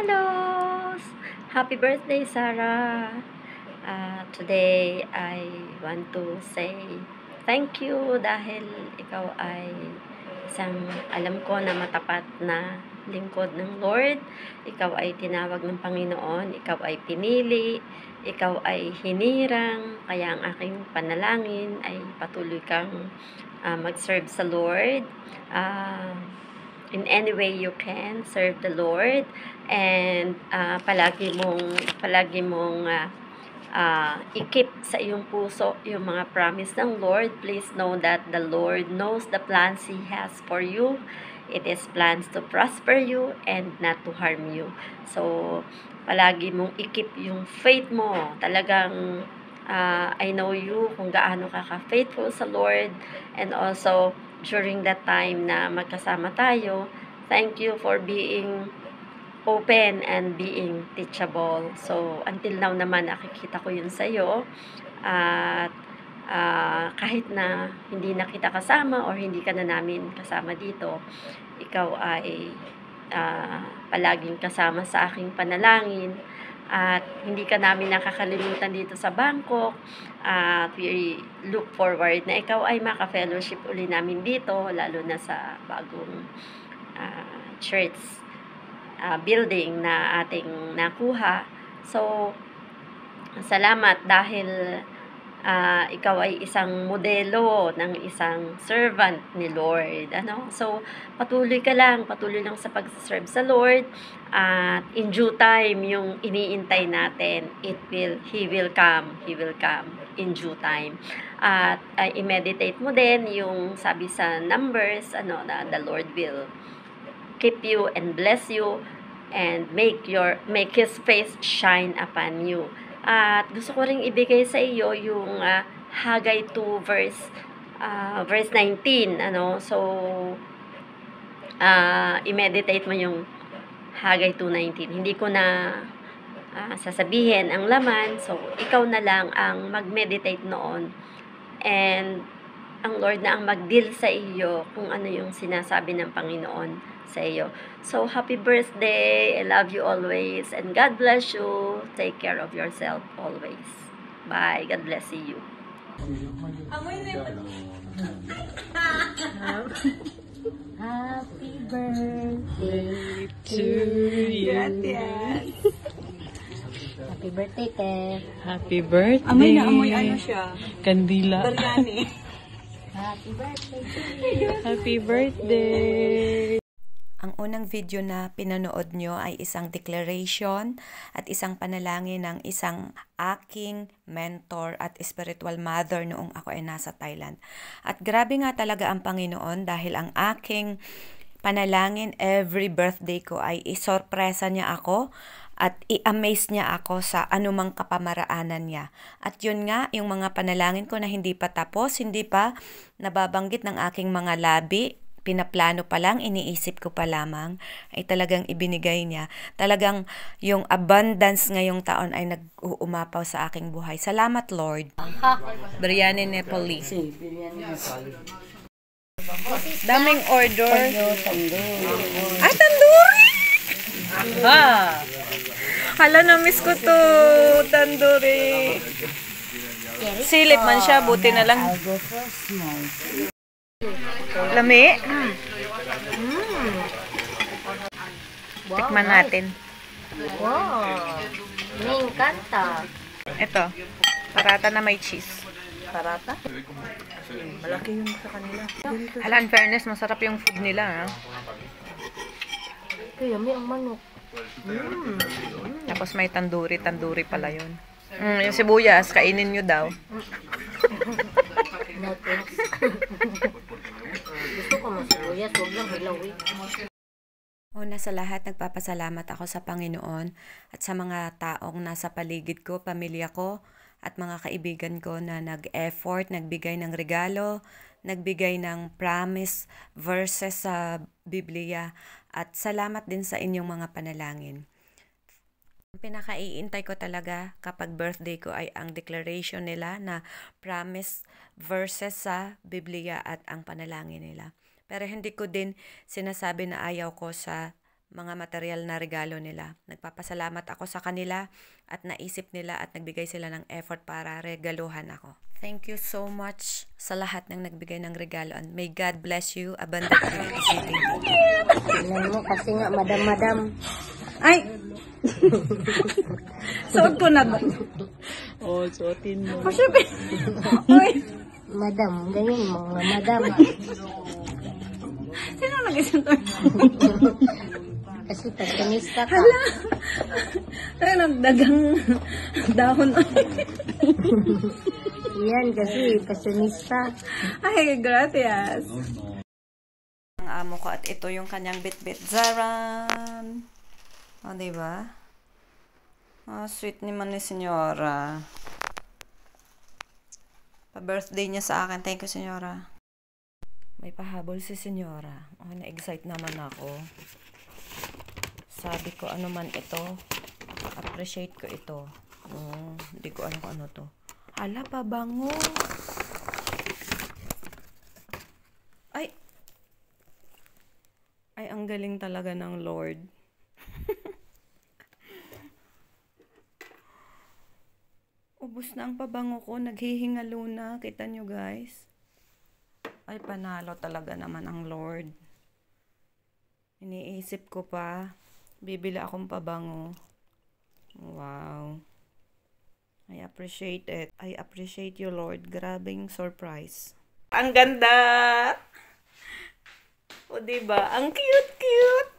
Hello! Happy birthday, Sarah! Today, I want to say thank you dahil ikaw ay isang alam ko na matapat na lingkod ng Lord. Ikaw ay tinawag ng Panginoon, ikaw ay pinili, ikaw ay hinirang, kaya ang aking panalangin ay patuloy kang mag-serve sa Lord. In any way you can serve the Lord, and palagi mong i-keep sa iyong puso yung mga promise ng Lord. Please know that the Lord knows the plans He has for you. It is plans to prosper you and not to harm you. So palagi mong i-keep yung faith mo. Talagang I know you kung gaano ka ka-faithful sa Lord, and also during that time na magkasama tayo, thank you for being open and being teachable. So, until now naman, nakikita ko yun sa'yo. At kahit na hindi na kita kasama or hindi ka na namin kasama dito, ikaw ay palaging kasama sa aking panalangin. At hindi ka namin nakakalimutan dito sa Bangkok. At we look forward na ikaw ay maka-fellowship uli namin dito, lalo na sa bagong church building na ating nakuha. So, salamat dahil ikaw ay isang modelo ng isang servant ni Lord. So, patuloy lang sa pag-serve sa Lord. At in due time, yung iniintay natin, He will come in due time. At i-meditate mo din yung sabi sa Numbers, na the Lord will keep you and bless you and make His face shine upon you. At gusto ko ring ibigay sa iyo yung Haggai 2 verse 19, So i-meditate mo yung Haggai 2:19. Hindi ko na sasabihin ang laman, so ikaw na lang ang mag-meditate noon, and ang Lord na ang mag-deal sa iyo kung ano yung sinasabi ng Panginoon sa iyo. So, happy birthday! I love you always, and God bless you. Take care of yourself always. Bye. God bless you. Happy birthday to you. Happy birthday, Te. Happy birthday. Amoy na amoy ano siya? Kandila. Biryani. Happy birthday to you. Happy birthday. Ang unang video na pinanood nyo ay isang declaration at isang panalangin ng isang aking mentor at spiritual mother noong ako ay nasa Thailand. At grabe nga talaga ang Panginoon dahil ang aking panalangin every birthday ko ay isorpresa niya ako at i-amaze niya ako sa anumang kapamaraanan niya. At yun nga, yung mga panalangin ko na hindi pa tapos, hindi pa nababanggit ng aking mga labi, pinaplano pa lang, iniisip ko pa lamang, ay talagang ibinigay niya. Talagang yung abundance ngayong taon ay nag-uumapaw sa aking buhay. Salamat, Lord. Biryani Nepali. Daming order. Ay, tandoori! Hala, na-miss ko to. Tandoori. Silip man siya, buti na lang. I'll go for small. Lami. Wow, Tikman nice. natin. Wow. Me encanta. Ito. Parata na may cheese. Parata? Malaki yung sa kanila. Hala, in fairness, masarap yung food nila. Ha? Kaya may ang manok. Tapos may tandoori pala yun. Yung sibuyas, kainin nyo daw. No thanks. Gusto ko masibuyas, huwag lang hilawi. Una sa lahat, nagpapasalamat ako sa Panginoon at sa mga taong nasa paligid ko, pamilya ko, at mga kaibigan ko na nag-effort, nagbigay ng regalo, nagbigay ng promise verses sa Biblia, at salamat din sa inyong mga panalangin. Ang pinakaiintay ko talaga kapag birthday ko ay ang declaration nila na promise verses sa Biblia at ang panalangin nila. Pero hindi ko din sinasabi na ayaw ko sa mga material na regalo nila. Nagpapasalamat ako sa kanila at naisip nila at nagbigay sila ng effort para regaluhan ako. Thank you so much sa lahat ng nagbigay ng regalo and may God bless you abundantly. Tingnan mo kasi nga, madam-madam. Ay! Suot ko na ba? Oh, suotin mo. Uy! Madam, ganyan mga madam. Sino nag-isang to? Kasi fashionista ka. Tayo nagdagang dahon. Yan, kasi fashionista. Ay, gracias. Ang amo ko at ito yung kanyang bit-bit. Zaran! O, diba? Sweet naman ni Senyora. Pa-birthday niya sa akin. Thank you, Senyora. May pahabol si Senyora. Na-excite naman ako. Sabi ko, ano man ito. Appreciate ko ito. Hindi ko alam kung ano to. Hala, pabango. Ay! Ay, ang galing talaga ng Lord. Ubus na ang pabango ko. Naghihingalo na. Kita nyo, guys. Ay, panalo talaga naman ang Lord. Iniisip ko pa. Bibili akong pabango. Wow. I appreciate it. I appreciate you, Lord. Grabing surprise. Ang ganda! O, diba? Ang cute-cute!